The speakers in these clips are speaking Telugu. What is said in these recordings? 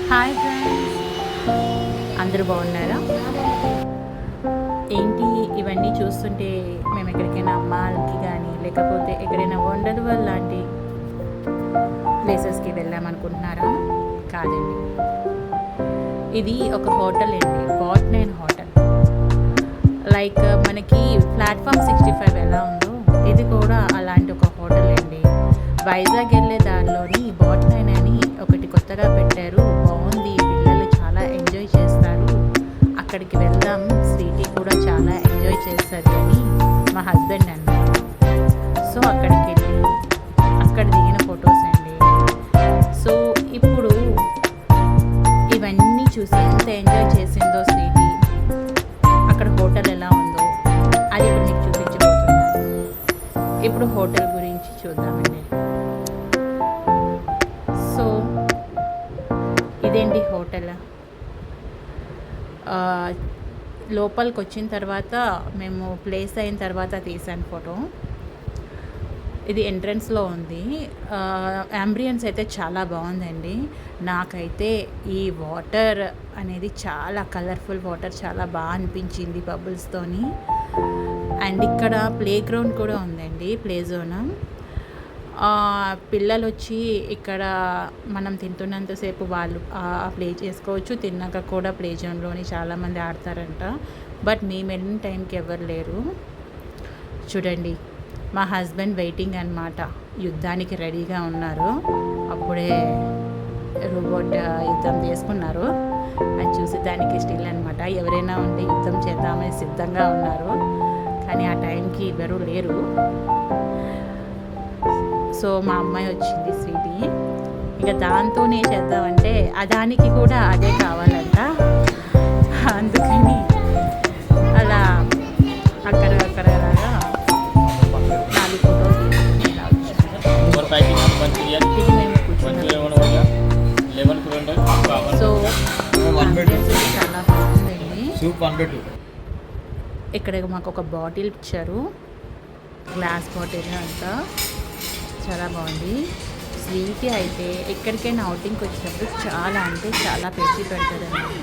హాయ్ ఫ్రెండ్స్, అందరూ బాగున్నారా? ఏంటి ఇవన్నీ చూస్తుంటే మేము ఎక్కడికైనా అమ్మాలకి కానీ లేకపోతే ఎక్కడైనా వండర్వల్ లాంటి ప్లేసెస్కి వెళ్ళామనుకుంటున్నారా? కాదండి, ఇది ఒక హోటల్ అండి, బాట్9 హోటల్. లైక్ మనకి ప్లాట్ఫామ్ 65 ఎలా ఉందో ఇది కూడా అలాంటి ఒక హోటల్ అండి. వైజాగ్ వెళ్ళే దారిలోని బాట్9 అని ఒకటి కొత్తగా పెట్టారు, బాగుంది, పిల్లలు చాలా ఎంజాయ్ చేస్తారు, అక్కడికి వెళ్దాం, స్వీటీ కూడా చాలా ఎంజాయ్ చేస్తుంది అని మా హస్బెండ్ అన్నారు. సో అక్కడికి వెళ్ళి అక్కడ దిగిన ఫొటోస్ అండి. సో ఇప్పుడు ఇవన్నీ చూసి ఎంత ఎంజాయ్ చేసిందో స్వీటీ, అక్కడ హోటల్ ఎలా ఉందో అది ఇప్పుడు మీకు చూపించబోతున్నాను. ఇప్పుడు హోటల్ గురించి చూద్దామండి. సో ఇదేంటి హోటల్. లోపలికి వచ్చిన తర్వాత మేము ప్లేస్ అయిన తర్వాత తీసాను ఫోటో. ఇది ఎంట్రన్స్లో ఉంది. అంబియన్స్ అయితే చాలా బాగుందండి. నాకైతే ఈ వాటర్ అనేది చాలా కలర్ఫుల్ వాటర్, చాలా బాగా అనిపించింది బబుల్స్తోని. అండ్ ఇక్కడ ప్లే గ్రౌండ్ కూడా ఉందండి, ప్లే జోన్. పిల్లలు వచ్చి ఇక్కడ మనం తింటున్నంతసేపు వాళ్ళు ప్లే చేసుకోవచ్చు, తిన్నాక కూడా ప్లే జోన్లోని చాలామంది ఆడతారంట. బట్ మేము వెళ్ళిన టైంకి ఎవరు లేరు. చూడండి, మా హస్బెండ్ వెయిటింగ్ అన్నమాట, యుద్ధానికి రెడీగా ఉన్నారు. అప్పుడే రోబోట్ యుద్ధం చేసుకున్నారు, అది చూసి దానికి స్టిల్ అనమాట. ఎవరైనా ఉండి యుద్ధం చేద్దామని సిద్ధంగా ఉన్నారు, కానీ ఆ టైంకి ఎవరు లేరు. సో మా అమ్మాయి వచ్చింది స్వీటీ, ఇక దాంతోనే చేద్దామంటే దానికి కూడా అదే కావాలంట. అందుకని అలా అక్కడలాగా 4 ఫోటోలు తీసుకుని ఇలా వచ్చాను. ఇది మేము కూర్చున్నాం. సో చాలా బాగుందండి. ఇక్కడ మాకు ఒక బాటిల్ ఇచ్చారు, గ్లాస్ బాటిల్ అంతా చాలా బాగుంది. స్వీటీ అయితే ఎక్కడికైనా అవుటింగ్కి వచ్చినప్పుడు చాలా అంటే చాలా పేచి పెడతారండి.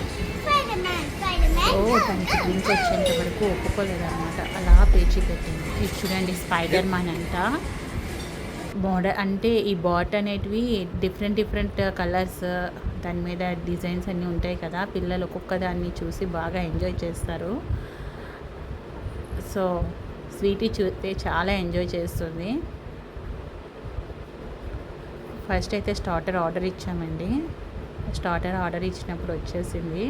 తనకి డ్రింక్ వచ్చేంత వరకు ఒప్పుకోలేదన్నమాట, అలా పేచి పెట్టింది. ఇది చూడండి, స్పైడర్ మ్యాన్ అంట. మోడల్ అంటే ఈ బాట్ అనేటివి డిఫరెంట్ కలర్స్, దాని మీద డిజైన్స్ అన్నీ ఉంటాయి కదా, పిల్లలు ఒక్కొక్క దాన్ని చూసి బాగా ఎంజాయ్ చేస్తారు. సో స్వీటీ చూస్తే చాలా ఎంజాయ్ చేస్తుంది. ఫస్ట్ అయితే స్టార్టర్ ఆర్డర్ ఇచ్చామండి. స్టార్టర్ ఆర్డర్ ఇచ్చినప్పుడు వచ్చేసింది.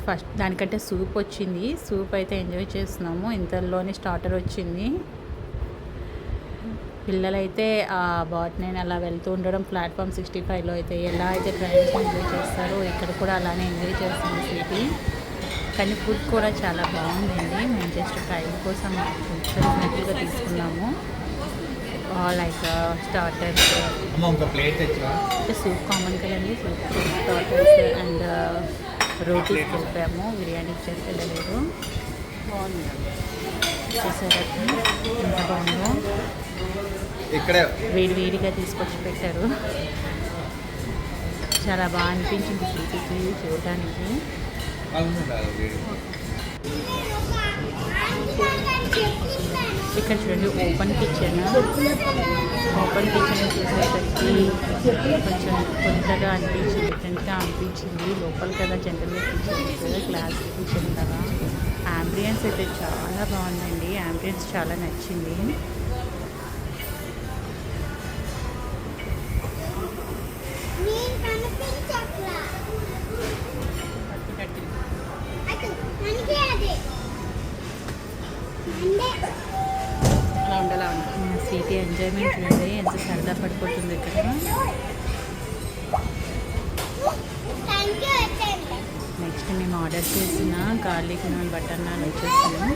ఫస్ట్ దానికంటే సూప్ వచ్చింది, సూప్ అయితే ఎంజాయ్ చేస్తున్నాము. ఇంతలోనే స్టార్టర్ వచ్చింది. పిల్లలైతే ఆ బాట్9 అలా వెళ్తూ ఉండడం, ప్లాట్ఫామ్ 65లో అయితే ఎలా అయితే ట్రైన్స్ ఎంజాయ్ చేస్తారో ఇక్కడ కూడా అలానే ఎంజాయ్ చేస్తుంది స్వీటీ. కానీ ఫుడ్ కూడా చాలా బాగుందండి. మేము జస్ట్ ట్రైన్ కోసం సింపుల్గా తీసుకున్నాము. లైక్ స్టార్టర్స్, సూప్ కామన్ కదండి, సూప్, స్టార్టర్స్ అండ్ రోటీస్ కలిపాము. బిర్యానీ చేసి వెళ్ళలేదు. బాగుంది, చూసారా ఎంత బాగుందో. వేడిగా తీసుకొచ్చి పెట్టారు. చాలా బాగా అనిపించింది స్వీటీకి చూడడానికి. ఇక్కడ చూడండి, ఓపెన్ కిచెన్ చూసేసరికి కొంచెం కొత్తగా అనిపించింది, డిఫరెంట్గా అనిపించింది. లోపల కదా జనరల్గా కిచెన్, గ్లాస్ కిచెన్ కదా. అంబియన్స్ అయితే చాలా బాగుందండి, అంబియన్స్ చాలా నచ్చింది. అలా ఉంటుంది స్వీటీ ఎంజాయ్మెంట్. చూడండి ఎంత సరదా పడిపోతుంది ఇక్కడ. నెక్స్ట్ మేము ఆర్డర్ చేసిన గార్లిక్ నాన్, బటర్ నాన్ వచ్చేసాము.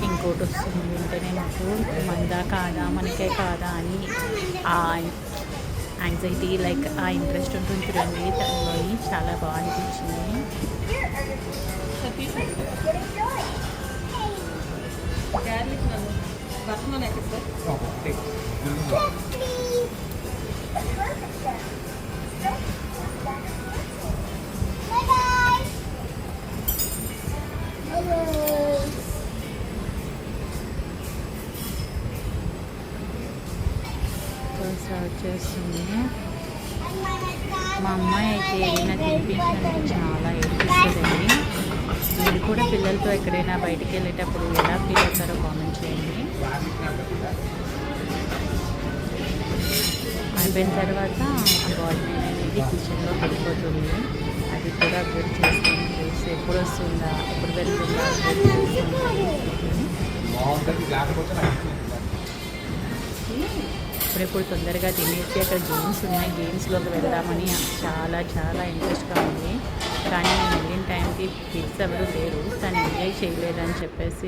ఇంకోటి వస్తుంది వెంటనే నాకు మందా కాదా మనకే కాదా అని యాంగ్జైటీ లైక్ ఆ ఇంట్రెస్ట్ ఉంటుంది చూడండి దానిలోని చాలా బాగా అనిపించింది. సర్వ్ చేస్తుంది. మా అమ్మాయి అయితే ఏదైనా తినిపించడానికి చాలా ఏడిపిస్తుందండి. మీరు కూడా పిల్లలతో ఎక్కడైనా బయటికి వెళ్ళేటప్పుడు ఎలా ఫీల్ అవుతారో కామెంట్ చేయండి. అయిపోయిన తర్వాత ఆ బాటిల్ అనేది కిచెన్లో వెళ్ళిపోతుంది. అది కూడా అబ్జర్వ్ చేస్తుంది. చూసి ఎప్పుడు వస్తుందా, ఎప్పుడు వెళ్తుందా ఇప్పుడెప్పుడు తొందరగా తినేసి అక్కడ గేమ్స్ ఉన్నాయి, గేమ్స్లోకి వెళ్దామని చాలా చాలా ఇంట్రెస్ట్గా ఉంది. కానీ నేను వెళ్ళిన టైంకి కిడ్స్ ఎవరు లేరు, తను ఎంజాయ్ చేయలేదని చెప్పేసి